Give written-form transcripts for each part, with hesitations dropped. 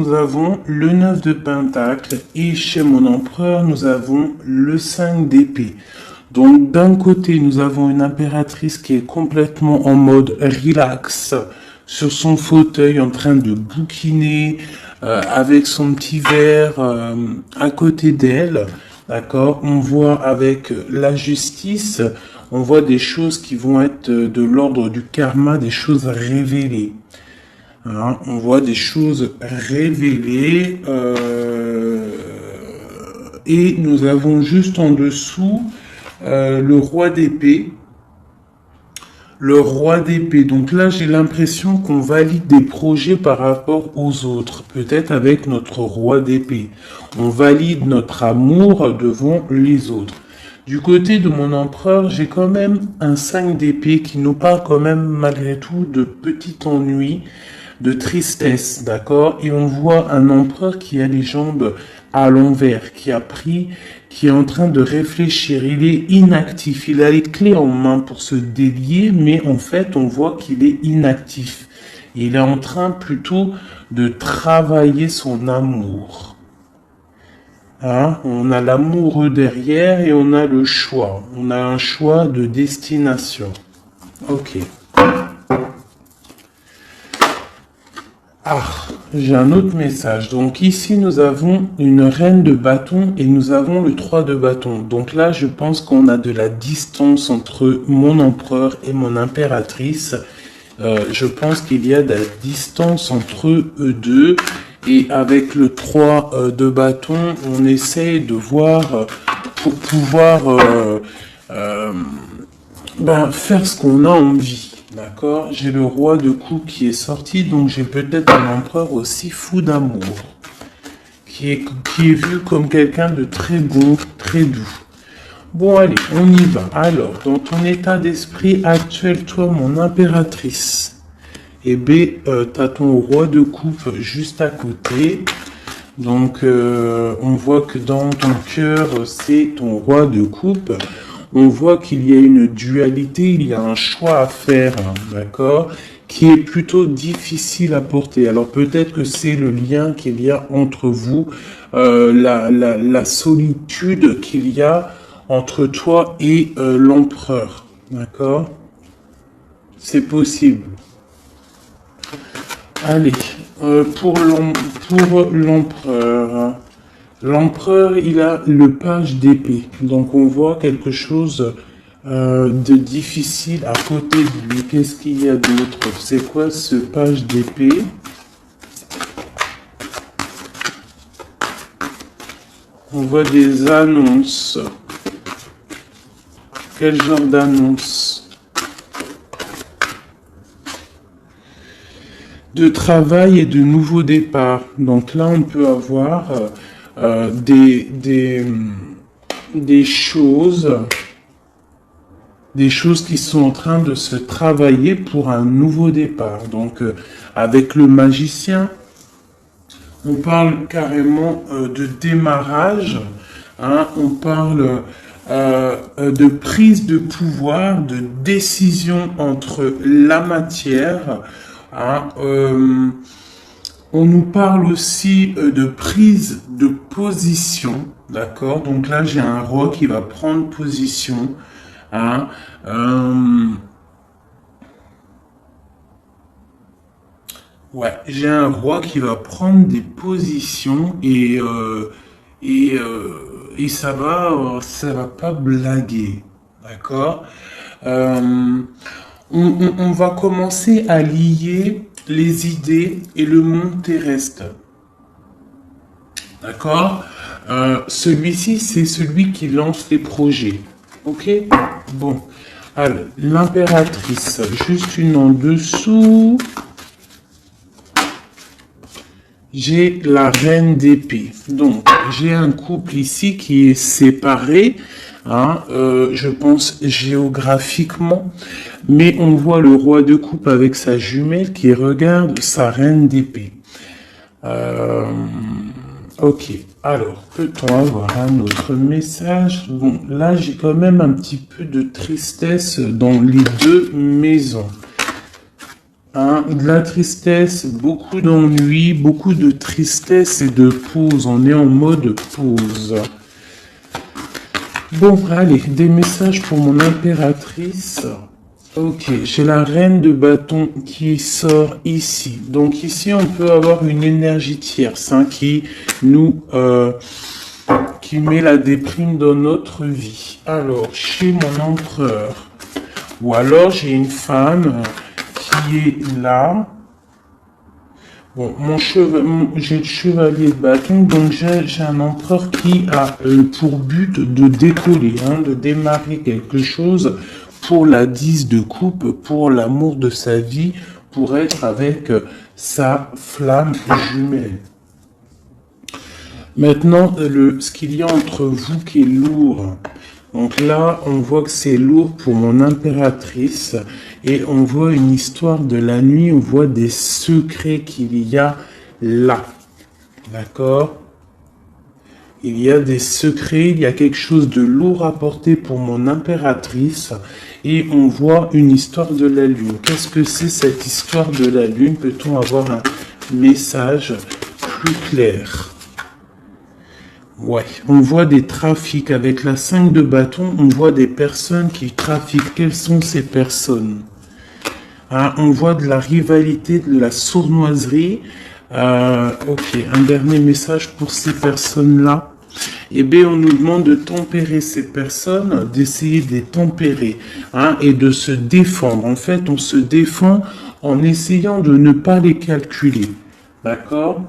Nous avons le 9 de Pentacle et chez mon empereur, nous avons le 5 d'épée. Donc d'un côté, nous avons une impératrice qui est complètement en mode relax sur son fauteuil en train de bouquiner avec son petit verre à côté d'elle. D'accord? On voit avec la justice, on voit des choses qui vont être de l'ordre du karma, des choses révélées. Hein, on voit des choses révélées et nous avons juste en dessous le roi d'épée. Le roi d'épée. Donc là, j'ai l'impression qu'on valide des projets par rapport aux autres. Peut-être avec notre roi d'épée. On valide notre amour devant les autres. Du côté de mon empereur, j'ai quand même un 5 d'épée qui nous parle quand même malgré tout de petit ennui, de tristesse, d'accord? Et on voit un empereur qui a les jambes à l'envers, qui est en train de réfléchir. Il est inactif, il a les clés en main pour se délier, mais en fait, on voit qu'il est inactif. Il est en train plutôt de travailler son amour. Hein? On a l'amoureux derrière et on a le choix. On a un choix de destination. Ok. Ah, j'ai un autre message. Donc ici, nous avons une reine de bâton et nous avons le 3 de bâton. Donc là, je pense qu'on a de la distance entre mon empereur et mon impératrice. Je pense qu'il y a de la distance entre eux deux. Et avec le 3 de bâton, on essaye de voir pour pouvoir faire ce qu'on a envie. D'accord? J'ai le roi de coupe qui est sorti, donc j'ai peut-être un empereur aussi fou d'amour, qui est vu comme quelqu'un de très bon, très doux. Bon, allez, on y va. Alors, dans ton état d'esprit actuel, toi, mon impératrice, eh bien, t'as ton roi de coupe juste à côté. Donc, on voit que dans ton cœur, c'est ton roi de coupe. On voit qu'il y a une dualité, il y a un choix à faire, hein, d'accord, qui est plutôt difficile à porter. Alors peut-être que c'est le lien qu'il y a entre vous, la solitude qu'il y a entre toi et l'empereur, d'accord? C'est possible. Allez, pour l'empereur... L'empereur, il a le page d'épée. Donc on voit quelque chose de difficile à côté de lui. Qu'est-ce qu'il y a d'autre? C'est quoi ce page d'épée? On voit des annonces. Quel genre d'annonce? De travail et de nouveaux départs. Donc là, on peut avoir... des choses qui sont en train de se travailler pour un nouveau départ. Donc, avec le magicien, on parle carrément de démarrage, hein, on parle de prise de pouvoir, de décision entre la matière, hein, on nous parle aussi de prise de position, d'accord? Donc là, j'ai un roi qui va prendre position. Hein, ouais, j'ai un roi qui va prendre des positions et ça va pas blaguer, d'accord? On va commencer à lier les idées et le monde terrestre. D'accord? Celui-ci, c'est celui qui lance les projets. Ok? Bon. Alors, l'impératrice, juste une en dessous. J'ai la reine d'épée. Donc, j'ai un couple ici qui est séparé, hein, je pense géographiquement, mais on voit le roi de coupe avec sa jumelle qui regarde sa reine d'épée. Ok, alors, peut-on avoir un autre message? Bon, là, j'ai quand même un petit peu de tristesse dans les deux maisons. Hein, de la tristesse, beaucoup d'ennui, beaucoup de tristesse et de pause. On est en mode pause. Bon, allez, des messages pour mon impératrice. Ok, j'ai la reine de bâton qui sort ici. Donc ici, on peut avoir une énergie tierce hein, qui met la déprime dans notre vie. Alors, chez mon empereur, ou alors j'ai une femme qui est là. Bon, j'ai le chevalier de bâton, donc j'ai un empereur qui a pour but de décoller, hein, de démarrer quelque chose pour la 10 de coupe, pour l'amour de sa vie, pour être avec sa flamme jumelle. Maintenant, ce qu'il y a entre vous qui est lourd. Donc là, on voit que c'est lourd pour mon impératrice et on voit une histoire de la nuit, on voit des secrets qu'il y a là. D'accord? Il y a des secrets, il y a quelque chose de lourd à porter pour mon impératrice et on voit une histoire de la lune. Qu'est-ce que c'est cette histoire de la lune? Peut-on avoir un message plus clair? Ouais, on voit des trafics avec la 5 de bâton, on voit des personnes qui trafiquent. Quelles sont ces personnes? Hein, on voit de la rivalité, de la sournoiserie. Ok, un dernier message pour ces personnes-là. Eh bien, on nous demande de tempérer ces personnes, d'essayer de les tempérer hein, et de se défendre. En fait, on se défend en essayant de ne pas les calculer. D'accord?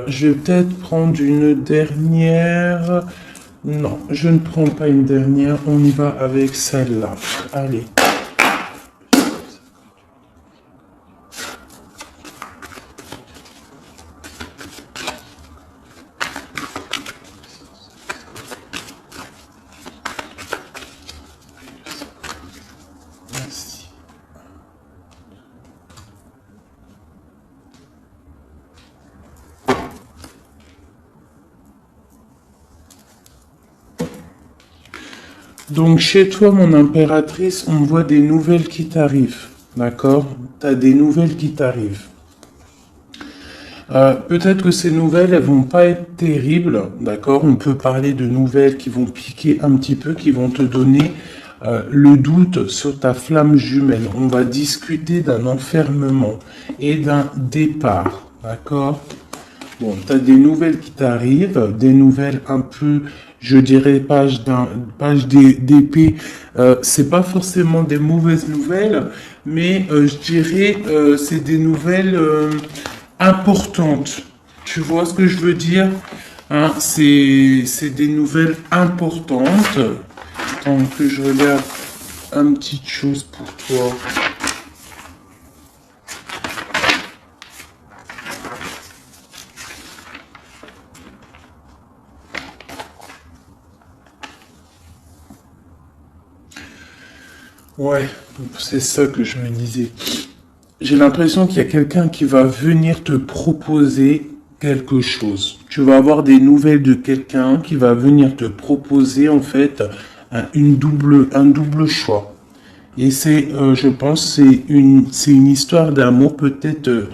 Je vais peut-être prendre une dernière. Non, je ne prends pas une dernière. On y va avec celle-là. Allez. Merci. Donc chez toi, mon impératrice, on voit des nouvelles qui t'arrivent. D'accord? Tu as des nouvelles qui t'arrivent. Peut-être que ces nouvelles, elles vont pas être terribles, d'accord? On peut parler de nouvelles qui vont piquer un petit peu, qui vont te donner le doute sur ta flamme jumelle. On va discuter d'un enfermement et d'un départ, d'accord? Bon, tu as des nouvelles qui t'arrivent, des nouvelles un peu, je dirais, page d'épée. C'est pas forcément des mauvaises nouvelles, mais je dirais, c'est des nouvelles importantes. Tu vois ce que je veux dire? Hein, c'est des nouvelles importantes. Attends que je regarde une petite chose pour toi. Ouais, c'est ça que je me disais. J'ai l'impression qu'il y a quelqu'un qui va venir te proposer quelque chose. Tu vas avoir des nouvelles de quelqu'un qui va venir te proposer en fait un double choix. Et c'est, je pense, c'est une histoire d'amour, peut-être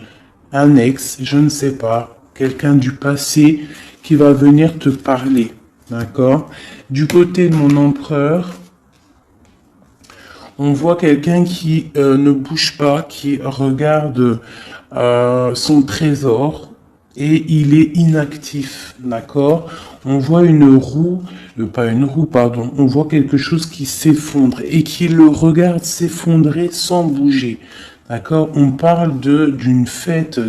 un ex, je ne sais pas, quelqu'un du passé qui va venir te parler, d'accord? Du côté de mon empereur, on voit quelqu'un qui ne bouge pas, qui regarde son trésor et il est inactif, d'accord? On voit une roue, pas une roue, pardon, on voit quelque chose qui s'effondre et qui le regarde s'effondrer sans bouger. D'accord? On parle d'une fête,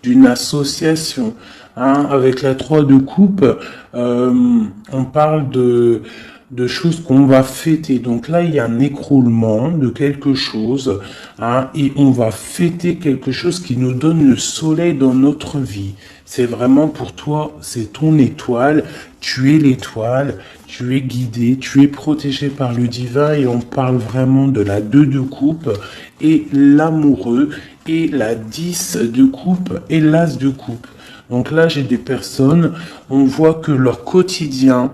d'une association. Hein, avec la 3 de coupe, on parle de choses qu'on va fêter. Donc là, il y a un écroulement de quelque chose, hein, et on va fêter quelque chose qui nous donne le soleil dans notre vie. C'est vraiment pour toi, c'est ton étoile, tu es l'étoile, tu es guidé, tu es protégé par le divin et on parle vraiment de la 2 de coupe et l'amoureux et la 10 de coupe et l'as de coupe. Donc là, j'ai des personnes, on voit que leur quotidien,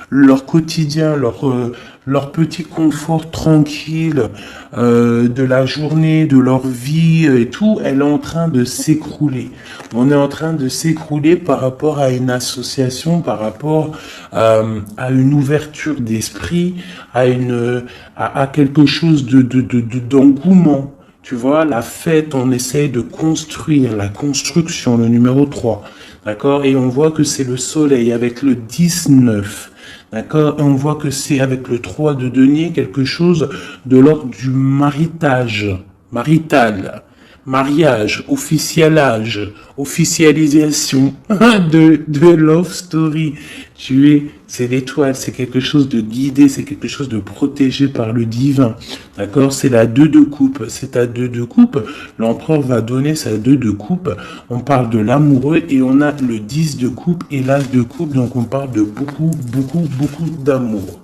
leur quotidien, leur petit confort tranquille de la journée, de leur vie et tout, elle est en train de s'écrouler. On est en train de s'écrouler par rapport à une association, par rapport à une ouverture d'esprit, à quelque chose d'engouement. Tu vois, la fête, on essaye de construire, la construction, le numéro 3. D'accord? Et on voit que c'est le soleil avec le 19. D'accord? Et on voit que c'est avec le 3 de denier quelque chose de l'ordre du marital, mariage, officialisation de love story. C'est l'étoile, c'est quelque chose de guidé, c'est quelque chose de protégé par le divin. D'accord? C'est la 2 de coupe. C'est ta 2 de coupe. L'empereur va donner sa 2 de coupe. On parle de l'amoureux et on a le 10 de coupe et l'as de coupe. Donc on parle de beaucoup d'amour.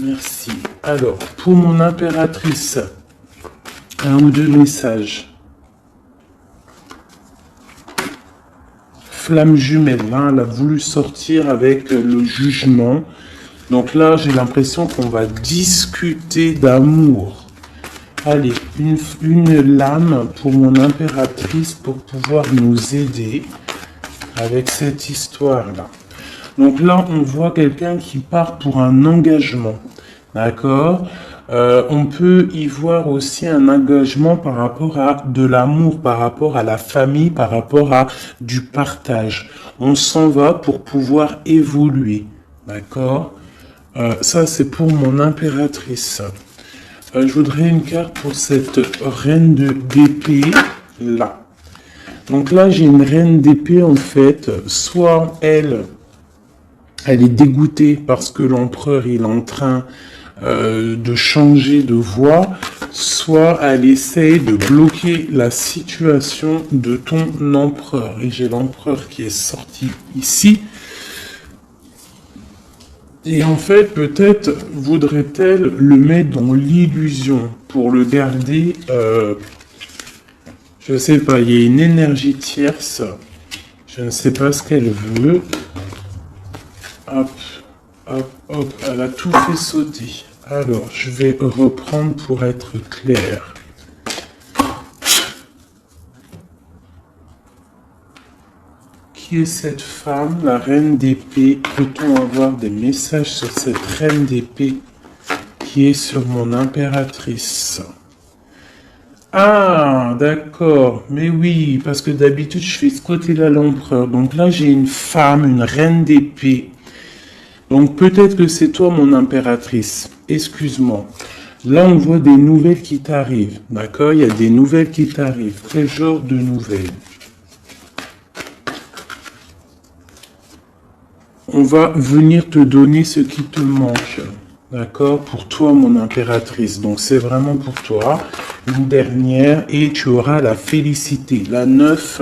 Merci. Alors, pour mon impératrice, un ou deux messages. Flamme jumelle, hein, elle a voulu sortir avec le jugement. Donc là, j'ai l'impression qu'on va discuter d'amour. Allez, une lame pour mon impératrice pour pouvoir nous aider avec cette histoire-là. Donc là, on voit quelqu'un qui part pour un engagement. D'accord? On peut y voir aussi un engagement par rapport à de l'amour, par rapport à la famille, par rapport à du partage. On s'en va pour pouvoir évoluer. D'accord? Ça, c'est pour mon impératrice. Je voudrais une carte pour cette reine d'épée là. Donc là, j'ai une reine d'épée en fait. Soit elle est dégoûtée parce que l'empereur il est en train de changer de voie, soit elle essaye de bloquer la situation de ton empereur. Et j'ai l'empereur qui est sorti ici. Et en fait, peut-être voudrait-elle le mettre dans l'illusion pour le garder. Je sais pas, il y a une énergie tierce. Je ne sais pas ce qu'elle veut. Hop, hop, hop, elle a tout fait sauter. Alors, je vais reprendre pour être clair. Qui est cette femme, la reine d'épée? Peut-on avoir des messages sur cette reine d'épée qui est sur mon impératrice? Ah, d'accord. Mais oui, parce que d'habitude, je fais ce côté-là l'empereur. Donc là, j'ai une femme, une reine d'épée. Donc peut-être que c'est toi, mon impératrice. Excuse-moi. Là, on voit des nouvelles qui t'arrivent. D'accord? Il y a des nouvelles qui t'arrivent. Quel genre de nouvelles? On va venir te donner ce qui te manque. D'accord? Pour toi, mon impératrice. Donc, c'est vraiment pour toi. Une dernière. Et tu auras la félicité. La 9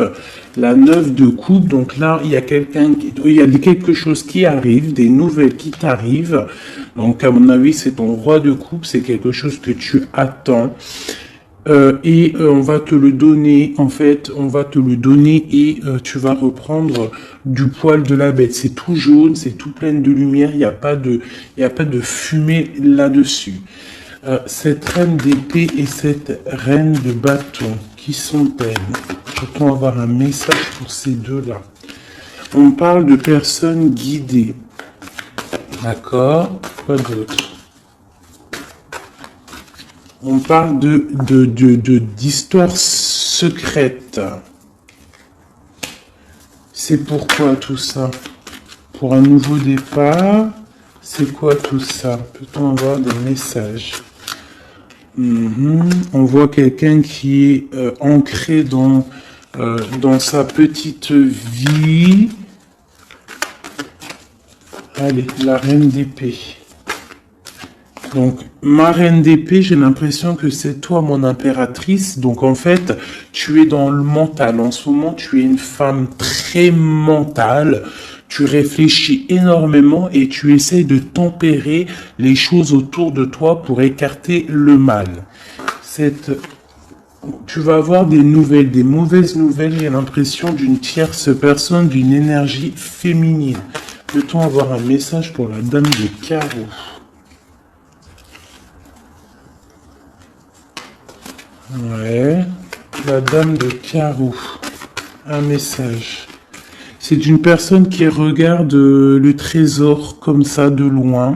de coupe. Donc là, il y a quelque chose qui arrive. Des nouvelles qui t'arrivent. Donc, à mon avis, c'est ton roi de coupe. C'est quelque chose que tu attends. On va te le donner, en fait, on va te le donner et tu vas reprendre du poil de la bête. C'est tout jaune, c'est tout plein de lumière, il n'y a pas de fumée là-dessus. Cette reine d'épée et cette reine de bâton, qui sont-elles? Peut-on avoir un message pour ces deux-là? On parle de personnes guidées. D'accord? Quoi d'autre? On parle d'histoires secrètes. C'est pourquoi tout ça? Pour un nouveau départ? C'est quoi tout ça? Peut-on avoir des messages? On voit quelqu'un qui est ancré dans sa petite vie. Allez, la reine d'épée. Donc, ma reine d'épée, j'ai l'impression que c'est toi, mon impératrice. Donc, en fait, tu es dans le mental. En ce moment, tu es une femme très mentale. Tu réfléchis énormément et tu essayes de tempérer les choses autour de toi pour écarter le mal. Tu vas avoir des nouvelles, des mauvaises nouvelles. J'ai l'impression d'une tierce personne, d'une énergie féminine. Peut-on avoir un message pour la dame de carreau? Ouais, la dame de carreau. Un message. C'est une personne qui regarde le trésor comme ça de loin.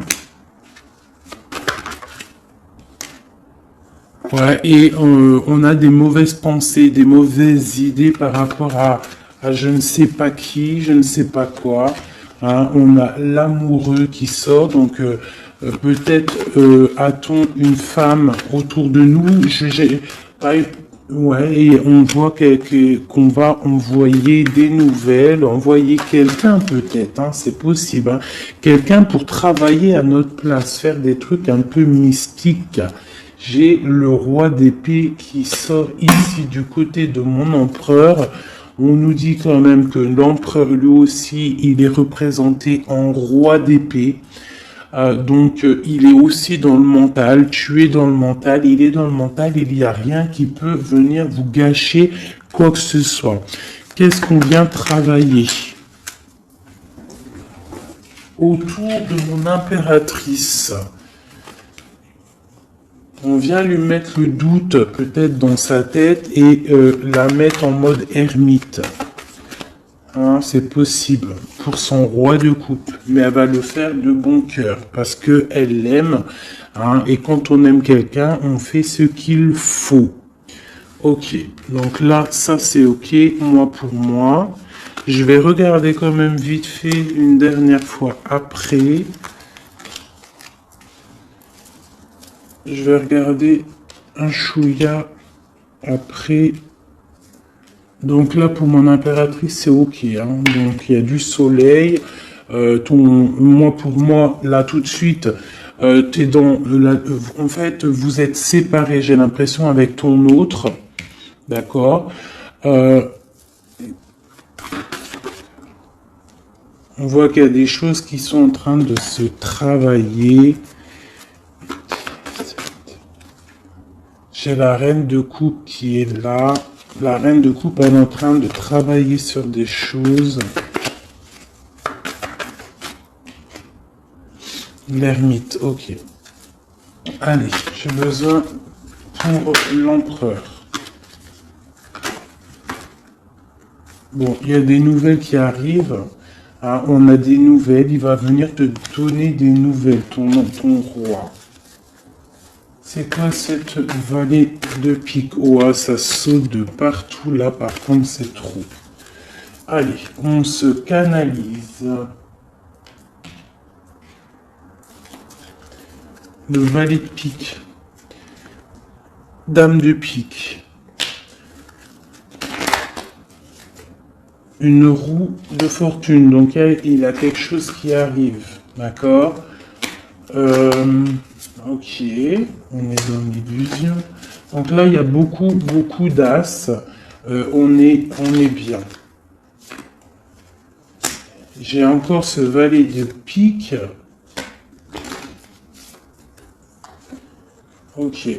Ouais, et on a des mauvaises pensées, des mauvaises idées par rapport à je ne sais pas qui, je ne sais pas quoi. Hein. On a l'amoureux qui sort, donc peut-être a-t-on une femme autour de nous. Ouais, et on voit qu'on va envoyer des nouvelles, envoyer quelqu'un peut-être, hein, c'est possible. Hein. Quelqu'un pour travailler à notre place, faire des trucs un peu mystiques. J'ai le roi d'épée qui sort ici du côté de mon empereur. On nous dit quand même que l'empereur, lui aussi, il est représenté en roi d'épée. Donc, il est aussi dans le mental. Tu es dans le mental, il est dans le mental. Il n'y a rien qui peut venir vous gâcher quoi que ce soit. Qu'est-ce qu'on vient travailler? Autour de mon impératrice. On vient lui mettre le doute peut-être dans sa tête et la mettre en mode ermite. Hein, c'est possible pour son roi de coupe, mais elle va le faire de bon cœur parce que elle l'aime. Hein, et quand on aime quelqu'un, on fait ce qu'il faut. Ok, donc là, ça c'est ok, moi pour moi. Je vais regarder quand même vite fait une dernière fois après. Je vais regarder un chouïa après. Donc là, pour mon impératrice, c'est ok. Hein. Donc il y a du soleil. Moi, pour moi, là, tout de suite, t'es dans... en fait, vous êtes séparés, j'ai l'impression, avec ton autre. D'accord. On voit qu'il y a des choses qui sont en train de se travailler. J'ai la reine de coupe qui est là. La reine de coupe, elle est en train de travailler sur des choses. L'ermite, ok. Allez, j'ai besoin pour l'empereur. Bon, il y a des nouvelles qui arrivent. Ah, on a des nouvelles. Il va venir te donner des nouvelles, ton roi. C'est quoi cette vallée de pique? Oh, ça saute de partout là, par contre, c'est trop. Allez, on se canalise. Le valet de pique. Dame de pique. Une roue de fortune. Donc, il a quelque chose qui arrive. D'accord. Ok, on est dans l'illusion. Donc là, il y a beaucoup d'as. On est bien. J'ai encore ce valet de pique. Ok.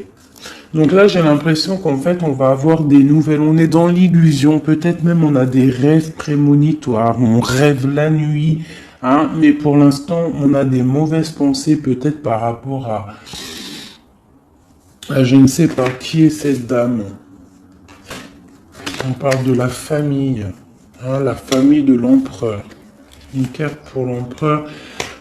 Donc là, j'ai l'impression qu'en fait, on va avoir des nouvelles. On est dans l'illusion. Peut-être même on a des rêves prémonitoires. On rêve la nuit. Hein, mais pour l'instant, on a des mauvaises pensées peut-être par rapport à je ne sais pas qui est cette dame. On parle de la famille, hein, la famille de l'empereur. Une carte pour l'empereur.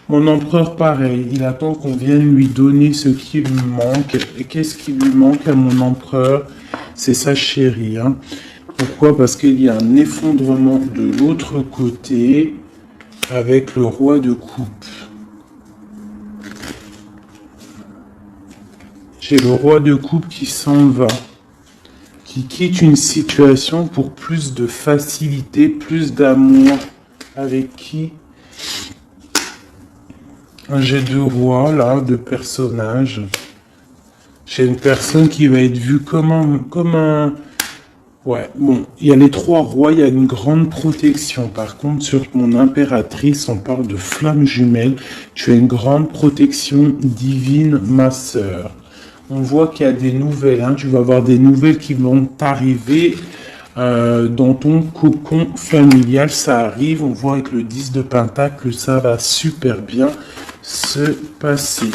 Mon empereur, pareil, il attend qu'on vienne lui donner ce qui lui manque. Et qu'est-ce qui lui manque à mon empereur? C'est sa chérie. Hein. Pourquoi? Parce qu'il y a un effondrement de l'autre côté. Avec le roi de coupe. J'ai le roi de coupe qui s'en va. Qui quitte une situation pour plus de facilité, plus d'amour. Avec qui? J'ai deux rois, là, deux personnages. J'ai une personne qui va être vue comme un... Ouais, bon, il y a les trois rois, il y a une grande protection. Par contre, sur mon impératrice, on parle de flamme jumelle. Tu as une grande protection divine, ma sœur. On voit qu'il y a des nouvelles, hein. Tu vas avoir des nouvelles qui vont t'arriver. dans ton cocon familial. Ça arrive, on voit avec le 10 de Pentacle, ça va super bien se passer.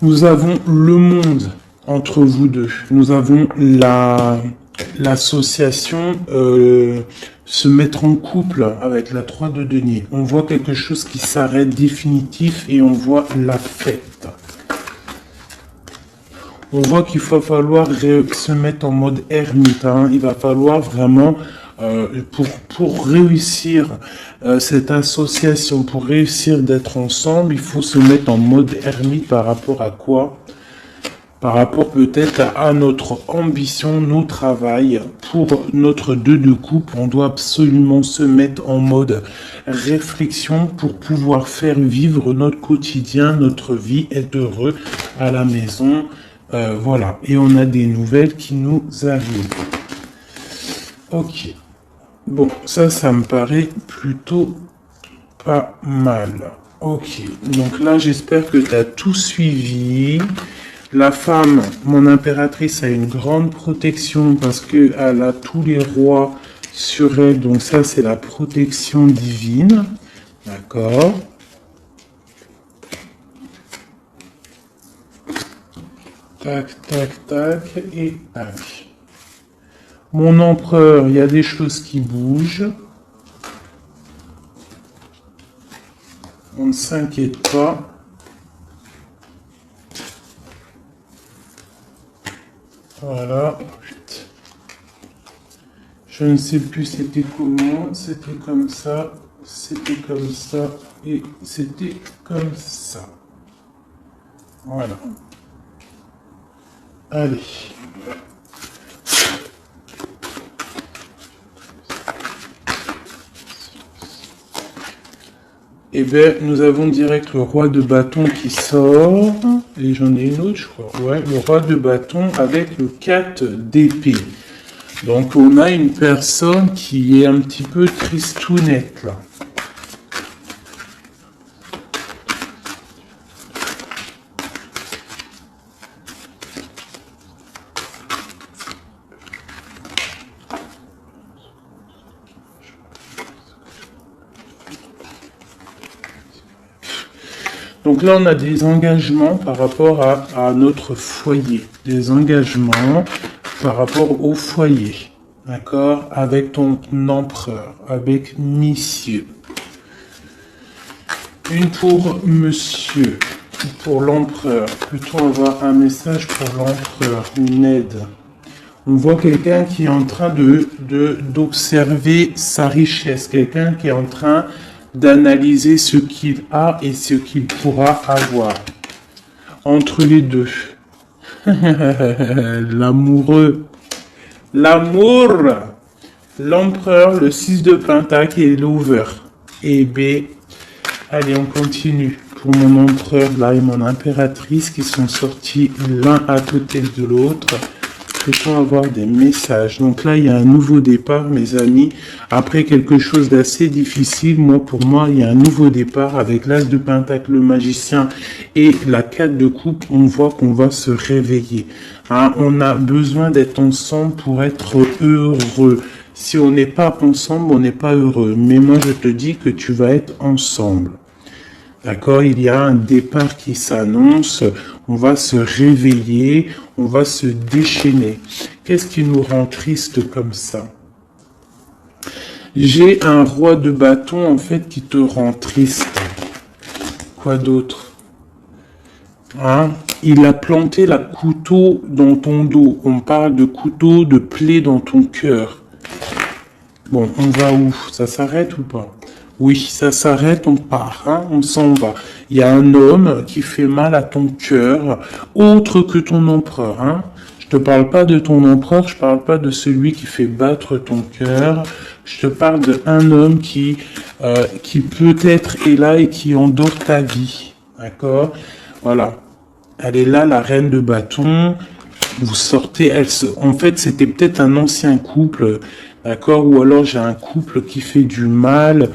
Nous avons le monde entre vous deux. Nous avons l'association se mettre en couple avec la 3 de denier. On voit quelque chose qui s'arrête définitif et on voit la fête. On voit qu'il va falloir se mettre en mode ermite. Hein. Il va falloir vraiment, pour réussir cette association, pour réussir d'être ensemble, il faut se mettre en mode ermite par rapport à quoi? Par rapport peut-être à notre ambition, nos travail. Pour notre 2 de coupe, on doit absolument se mettre en mode réflexion pour pouvoir faire vivre notre quotidien, notre vie, être heureux à la maison. Voilà, et on a des nouvelles qui nous arrivent. Ok. Bon, ça me paraît plutôt pas mal. Ok, donc là, j'espère que tu as tout suivi. La femme, mon impératrice, a une grande protection parce qu'elle a tous les rois sur elle. Donc ça, c'est la protection divine. D'accord. Tac, tac, tac, et tac. Mon empereur, il y a des choses qui bougent. On ne s'inquiète pas. Voilà. Je ne sais plus c'était comment. C'était comme ça. C'était comme ça. Et c'était comme ça. Voilà. Allez. Eh bien, nous avons direct le roi de bâton qui sort. Et j'en ai une autre, je crois. Ouais, le roi de bâton avec le 4 d'épée. Donc, on a une personne qui est un petit peu tristounette, là. Donc là, on a des engagements par rapport à notre foyer. Des engagements par rapport au foyer. D'accord? Avec ton empereur, avec monsieur. Une pour monsieur, pour l'empereur. Plutôt avoir un message pour l'empereur, une aide. On voit quelqu'un qui est en train d'observer sa richesse. Quelqu'un qui est en train d'analyser ce qu'il a et ce qu'il pourra avoir. Entre les deux. L'amoureux. L'amour. L'empereur, le 6 de Pentacle et l'over. Et B. Allez, on continue. Pour mon empereur là et mon impératrice qui sont sortis l'un à côté de l'autre. Peut-on avoir des messages? Donc là, il y a un nouveau départ, mes amis. Après quelque chose d'assez difficile, pour moi, il y a un nouveau départ avec l'As de Pentacle, le magicien et la 4 de coupe. On voit qu'on va se réveiller. Hein, on a besoin d'être ensemble pour être heureux. Si on n'est pas ensemble, on n'est pas heureux. Mais moi, je te dis que tu vas être ensemble. D'accord, il y a un départ qui s'annonce, on va se réveiller, on va se déchaîner. Qu'est-ce qui nous rend triste comme ça? J'ai un roi de bâton, en fait, qui te rend triste. Quoi d'autre? Hein? Il a planté la couteau dans ton dos. On parle de couteau, de plaie dans ton cœur. Bon, on va où? Ça s'arrête ou pas? Oui, ça s'arrête, on part, hein, on s'en va. Il y a un homme qui fait mal à ton cœur, autre que ton empereur. Hein. Je te parle pas de ton empereur, je parle pas de celui qui fait battre ton cœur. Je te parle d'un homme qui peut-être est là et qui endort ta vie. D'accord? Voilà. Elle est là, la reine de bâton. Vous sortez, en fait, c'était peut-être un ancien couple, d'accord? Ou alors j'ai un couple qui fait du mal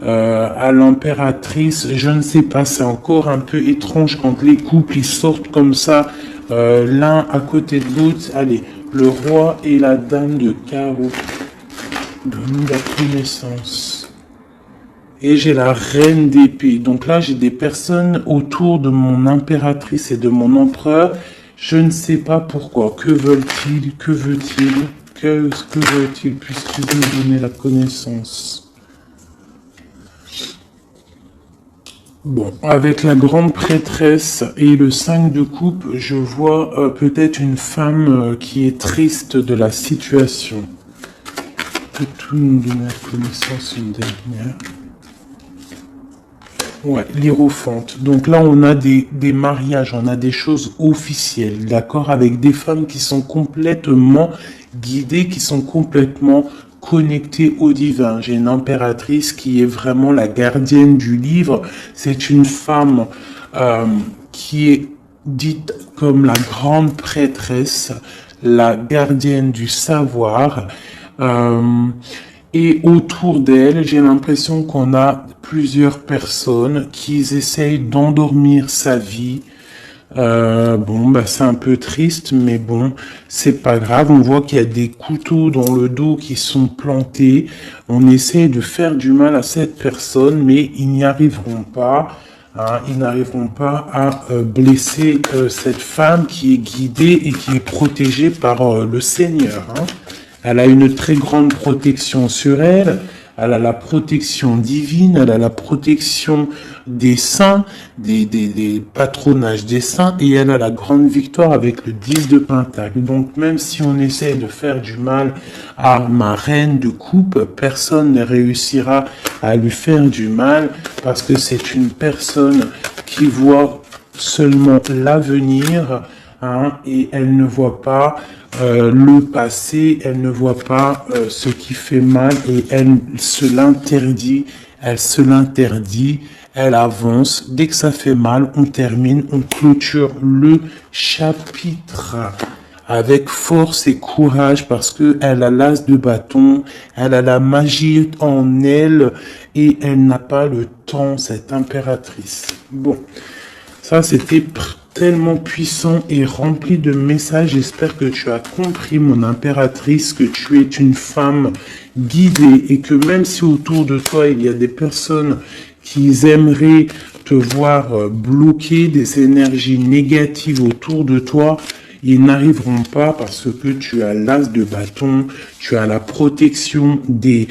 à l'impératrice. Je ne sais pas, c'est encore un peu étrange quand les couples ils sortent comme ça, l'un à côté de l'autre. Allez, le roi et la dame de carreau. Donne la connaissance. Et j'ai la reine d'épée. Donc là, j'ai des personnes autour de mon impératrice et de mon empereur. Je ne sais pas pourquoi. Que veulent-ils? Que veut-il? Que veut-il puisqu'ils me donner la connaissance? Bon, avec la grande prêtresse et le 5 de coupe, je vois peut-être une femme qui est triste de la situation. Peut-tout nous donner la connaissance une dernière? Ouais, l'Hiérophante. Donc là, on a des mariages, on a des choses officielles, d'accord, avec des femmes qui sont complètement guidées, qui sont complètement connectées au divin. J'ai une impératrice qui est vraiment la gardienne du livre. C'est une femme qui est dite comme la grande prêtresse, la gardienne du savoir. Et autour d'elle, j'ai l'impression qu'on a plusieurs personnes qui essayent d'endormir sa vie. Bon, bah c'est un peu triste, mais bon, c'est pas grave. On voit qu'il y a des couteaux dans le dos qui sont plantés. On essaie de faire du mal à cette personne, mais ils n'y arriveront pas. Hein, ils n'arriveront pas à blesser cette femme qui est guidée et qui est protégée par le Seigneur. Hein. Elle a une très grande protection sur elle. Elle a la protection divine, elle a la protection des saints, des patronages des saints, et elle a la grande victoire avec le 10 de Pentacle. Donc même si on essaie de faire du mal à ma reine de coupe, personne ne réussira à lui faire du mal, parce que c'est une personne qui voit seulement l'avenir, hein, et elle ne voit pas le passé, elle ne voit pas ce qui fait mal et elle se l'interdit, elle avance. Dès que ça fait mal, on termine, on clôture le chapitre avec force et courage parce que elle a l'as de bâton, elle a la magie en elle et elle n'a pas le temps, cette impératrice. Bon, ça c'était tellement puissant et rempli de messages. J'espère que tu as compris, mon impératrice, que tu es une femme guidée et que même si autour de toi il y a des personnes qui aimeraient te voir bloquer, des énergies négatives autour de toi, ils n'arriveront pas parce que tu as l'as de bâton, tu as la protection des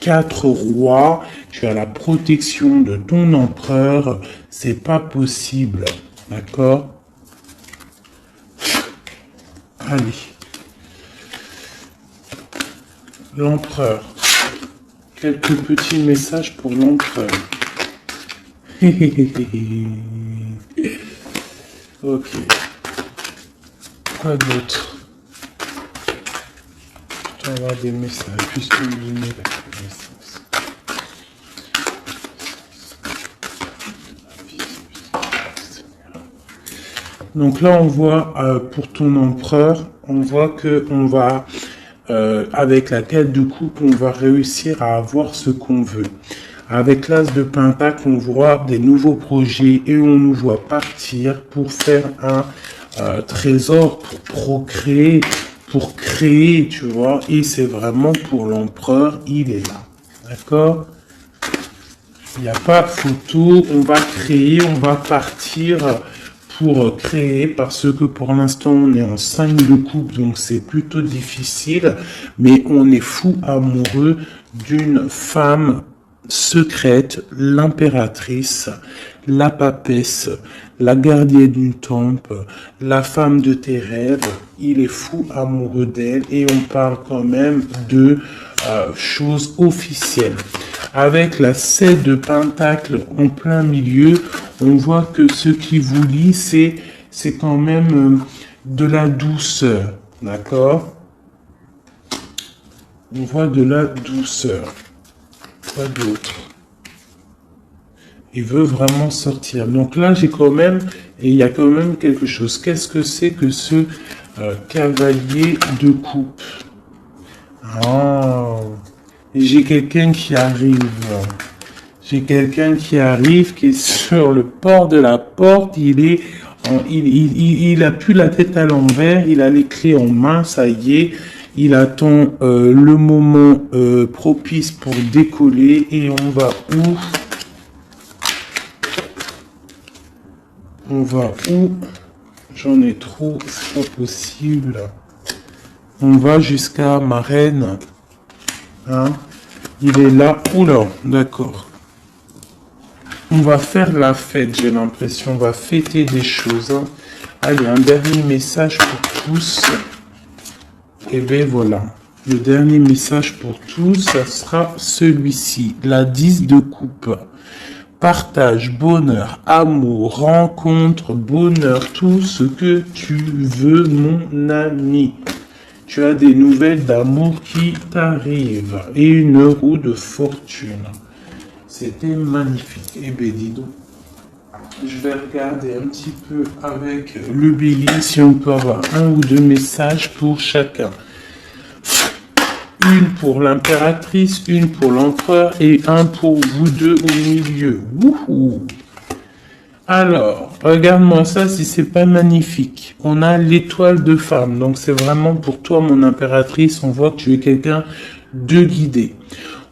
4 rois, tu as la protection de ton empereur. C'est pas possible. D'accord? Allez. L'empereur. Quelques petits messages pour l'empereur. Ok. Quoi d'autre? Je dois avoir des messages puisque vous donnez la connaissance. Donc là, on voit pour ton empereur, on voit que on va, avec la 4 de coupe, on va réussir à avoir ce qu'on veut. Avec l'as de pentacle, on voit des nouveaux projets et on nous voit partir pour faire un trésor, pour procréer, pour créer, tu vois. Et c'est vraiment pour l'empereur, il est là. D'accord? Il n'y a pas photo, on va créer, on va partir pour créer, parce que pour l'instant on est en 5 de coupe, donc c'est plutôt difficile, mais on est fou amoureux d'une femme secrète, l'impératrice, la papesse, la gardienne du temple, la femme de tes rêves. Il est fou amoureux d'elle et on parle quand même de choses officielles. Avec la 7 de pentacle en plein milieu, on voit que ce qui vous lie, c'est quand même de la douceur, d'accord? On voit de la douceur. Quoi d'autre? Il veut vraiment sortir. Donc là, j'ai quand même, et il y a quand même quelque chose. Qu'est-ce que c'est que ce cavalier de coupe? Oh, j'ai quelqu'un qui arrive. J'ai quelqu'un qui arrive, qui est sur le port de la porte. Il est Il a plus la tête à l'envers, il a les clés en main, ça y est. Il attend le moment propice pour décoller. Et on va où? On va où? J'en ai trop, c'est pas possible. On va jusqu'à ma reine. Hein? Il est là. Oula, d'accord. On va faire la fête, j'ai l'impression. On va fêter des choses. Hein. Allez, un dernier message pour tous. Et bien voilà. Le dernier message pour tous, ça sera celui-ci. La 10 de coupe. Partage, bonheur, amour, rencontre, bonheur, tout ce que tu veux, mon ami. Tu as des nouvelles d'amour qui t'arrivent et une roue de fortune. C'était magnifique. Eh bien, dis donc. Je vais regarder un petit peu avec le bélier si on peut avoir un ou deux messages pour chacun. Une pour l'impératrice, une pour l'empereur et un pour vous deux au milieu. Wouhou! Alors, regarde-moi ça si c'est pas magnifique. On a l'étoile de femme, donc c'est vraiment pour toi mon impératrice. On voit que tu es quelqu'un de guidé.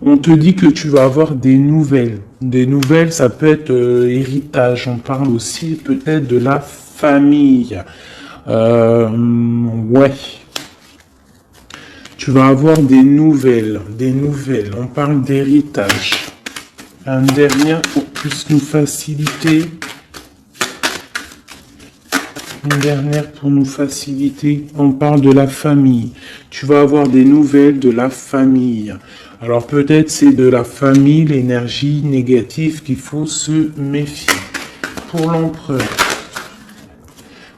On te dit que tu vas avoir des nouvelles. Des nouvelles, ça peut être héritage. On parle aussi peut-être de la famille. Ouais. Tu vas avoir des nouvelles. On parle d'héritage. Un dernier pour plus nous faciliter. Une dernière pour nous faciliter. On parle de la famille. Tu vas avoir des nouvelles de la famille. Alors peut-être c'est de la famille, l'énergie négative qu'il faut se méfier. Pour l'empereur.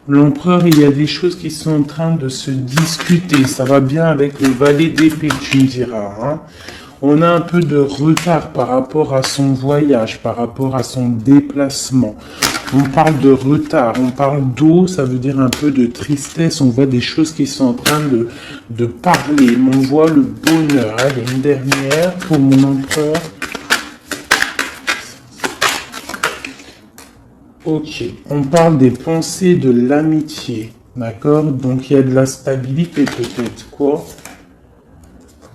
L'empereur, il y a des choses qui sont en train de se discuter. Ça va bien avec le valet d'épée, tu me diras. Hein. On a un peu de retard par rapport à son voyage, par rapport à son déplacement. On parle de retard, on parle d'eau, ça veut dire un peu de tristesse. On voit des choses qui sont en train de parler. On voit le bonheur. Allez, une dernière pour mon empereur. Ok, on parle des pensées de l'amitié. D'accord? Donc il y a de la stabilité peut-être. Quoi?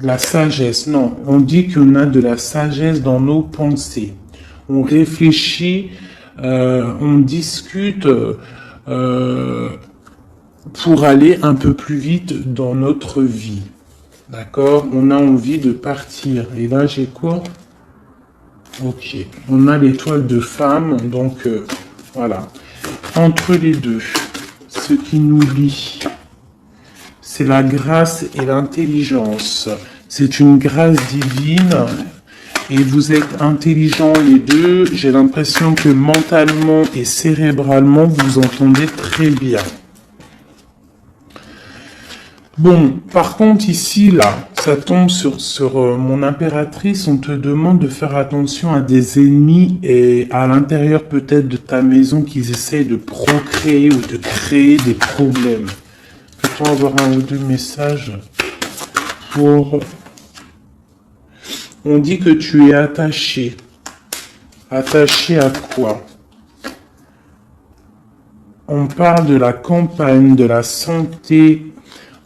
De la sagesse. Non, on dit qu'on a de la sagesse dans nos pensées. On réfléchit. On discute pour aller un peu plus vite dans notre vie. D'accord? On a envie de partir. Et là, j'ai quoi? Ok. On a l'étoile de femme. Donc, voilà. Entre les deux, ce qui nous lie, c'est la grâce et l'intelligence. C'est une grâce divine. Et vous êtes intelligents les deux. J'ai l'impression que mentalement et cérébralement, vous entendez très bien. Bon, par contre, ici, là, ça tombe sur mon impératrice. On te demande de faire attention à des ennemis et à l'intérieur peut-être de ta maison qu'ils essayent de procréer ou de créer des problèmes. Peut-on avoir un ou deux messages pour... On dit que tu es attaché. Attaché à quoi? On parle de la campagne, de la santé.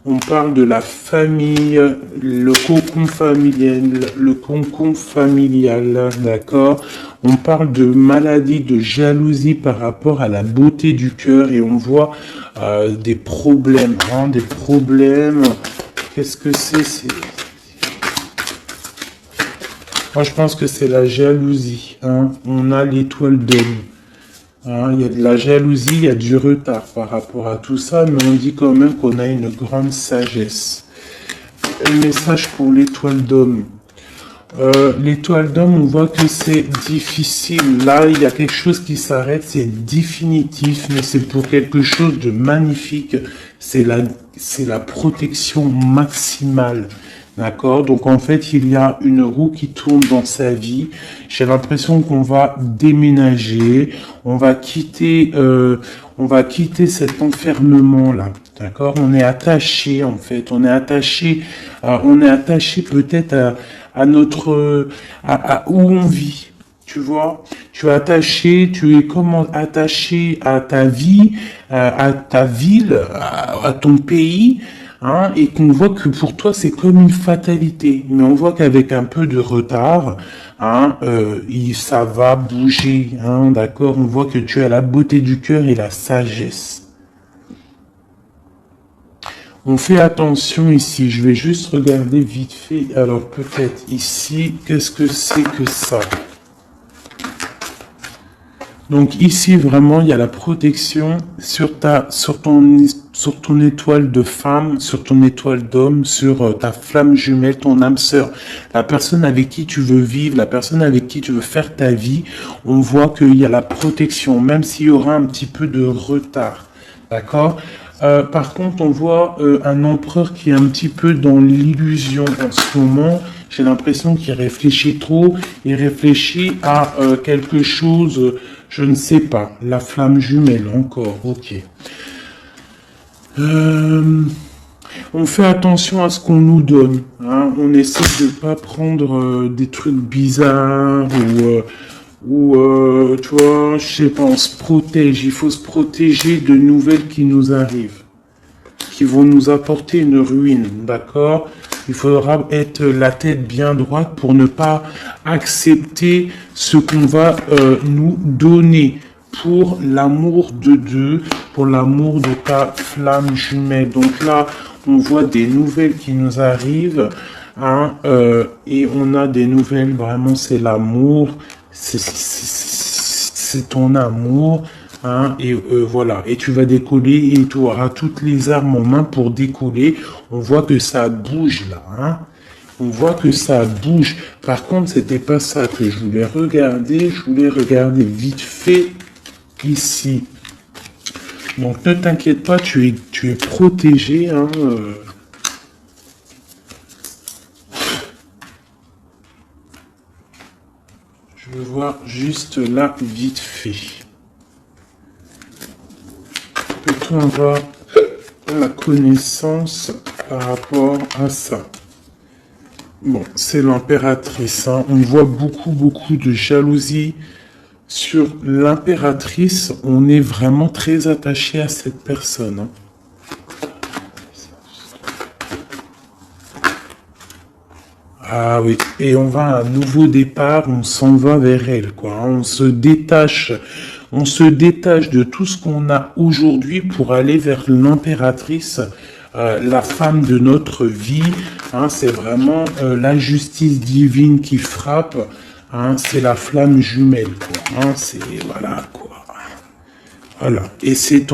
On parle de la famille, le cocon familial, d'accord? On parle de maladie, de jalousie par rapport à la beauté du cœur et on voit des problèmes, hein, des problèmes. Qu'est-ce que c'est? Moi, je pense que c'est la jalousie. Hein. On a l'étoile d'homme. Hein. Il y a de la jalousie, il y a du retard par rapport à tout ça, mais on dit quand même qu'on a une grande sagesse. Un message pour l'étoile d'homme. L'étoile d'homme, on voit que c'est difficile. Là, il y a quelque chose qui s'arrête, c'est définitif, mais c'est pour quelque chose de magnifique. C'est la protection maximale. D'accord? Donc, en fait, il y a une roue qui tourne dans sa vie. J'ai l'impression qu'on va déménager. On va quitter cet enfermement-là. D'accord? On est attaché, en fait. On est attaché peut-être à où on vit. Tu vois, tu es attaché, tu es comment attaché à ta vie, à ta ville, à ton pays, hein, et qu'on voit que pour toi c'est comme une fatalité. Mais on voit qu'avec un peu de retard, hein, ça va bouger, hein, d'accord. On voit que tu as la beauté du cœur et la sagesse. On fait attention ici. Je vais juste regarder vite fait. Alors peut-être ici, qu'est-ce que c'est que ça? Donc ici vraiment il y a la protection sur ton étoile de femme, sur ton étoile d'homme, sur ta flamme jumelle, ton âme sœur, la personne avec qui tu veux vivre, la personne avec qui tu veux faire ta vie. On voit qu'il y a la protection, même s'il y aura un petit peu de retard, d'accord. Par contre, on voit un empereur qui est un petit peu dans l'illusion en ce moment. J'ai l'impression qu'il réfléchit trop. Il réfléchit à quelque chose, je ne sais pas. La flamme jumelle, encore, ok. On fait attention à ce qu'on nous donne. Hein. On essaie de pas prendre des trucs bizarres ou tu vois, je sais pas, on se protège. Il faut se protéger de nouvelles qui nous arrivent, qui vont nous apporter une ruine, d'accord? Il faudra être la tête bien droite pour ne pas accepter ce qu'on va nous donner pour l'amour de Dieu, pour l'amour de ta flamme jumelle. Donc là, on voit des nouvelles qui nous arrivent, hein, et on a des nouvelles, vraiment, c'est l'amour, c'est ton amour. Hein, et voilà, et tu vas décoller et tu auras toutes les armes en main pour décoller. On voit que ça bouge là, hein. On voit que ça bouge. Par contre, c'était pas ça que je voulais regarder. Je voulais regarder vite fait ici. Donc ne t'inquiète pas, tu es protégé. Hein, Je veux voir juste là vite fait. Peut-on avoir la connaissance par rapport à ça? Bon, c'est l'impératrice. Hein. On voit beaucoup de jalousie sur l'impératrice. On est vraiment très attaché à cette personne. Hein. Ah oui, et on va à un nouveau départ, on s'en va vers elle, quoi. Hein. On se détache de tout ce qu'on a aujourd'hui pour aller vers l'impératrice, la femme de notre vie. Hein. C'est vraiment la justice divine qui frappe. Hein. C'est la flamme jumelle, quoi. Hein. C'est voilà, quoi. Voilà. Et c'est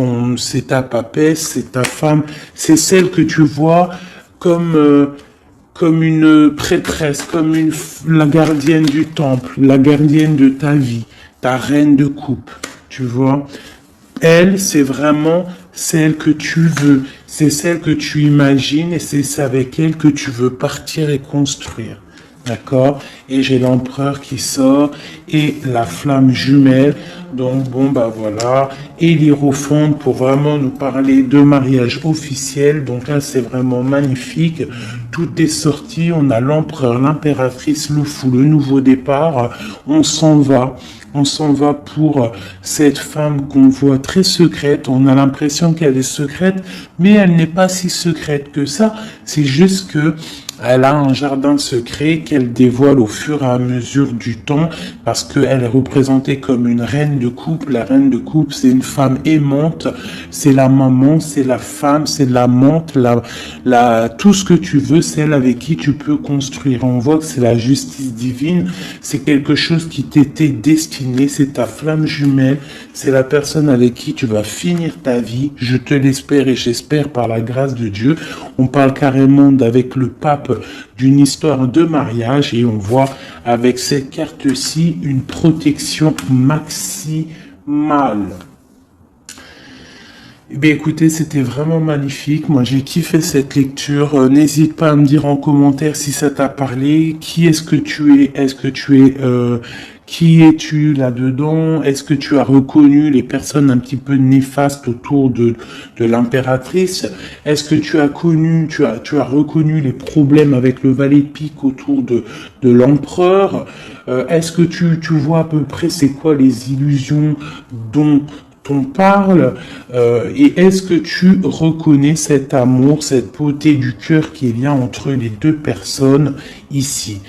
ta papesse, c'est ta femme, c'est celle que tu vois comme une prêtresse, comme la gardienne du temple, la gardienne de ta vie, ta reine de coupe, tu vois. Elle, c'est vraiment celle que tu veux, c'est celle que tu imagines et c'est avec elle que tu veux partir et construire. D'accord? Et j'ai l'empereur qui sort et la flamme jumelle. Donc bon bah voilà. Et l'hiérophante pour vraiment nous parler de mariage officiel. Donc là c'est vraiment magnifique. Tout est sorti. On a l'empereur, l'impératrice, le fou, le nouveau départ. On s'en va. On s'en va pour cette femme qu'on voit très secrète. On a l'impression qu'elle est secrète, mais elle n'est pas si secrète que ça. C'est juste que elle a un jardin secret qu'elle dévoile au fur et à mesure du temps parce qu'elle est représentée comme une reine de coupe. La reine de coupe, c'est une femme aimante, c'est la maman, c'est la femme, c'est l'amante, tout ce que tu veux, celle avec qui tu peux construire. On voit que c'est la justice divine, c'est quelque chose qui t'était destiné, c'est ta flamme jumelle, c'est la personne avec qui tu vas finir ta vie. Je te l'espère et j'espère par la grâce de Dieu. On parle carrément avec le pape d'une histoire de mariage et on voit avec cette carte-ci une protection maximale. Eh bien, écoutez, c'était vraiment magnifique. Moi, j'ai kiffé cette lecture. N'hésite pas à me dire en commentaire si ça t'a parlé. Qui est-ce que tu es? Qui es-tu là-dedans? Est-ce que tu as reconnu les personnes un petit peu néfastes autour de l'impératrice? Est-ce que tu as reconnu les problèmes avec le valet de pique autour de l'empereur? Est-ce que tu vois à peu près c'est quoi les illusions dont on parle et est-ce que tu reconnais cet amour, cette beauté du cœur qui est lien entre les deux personnes ici?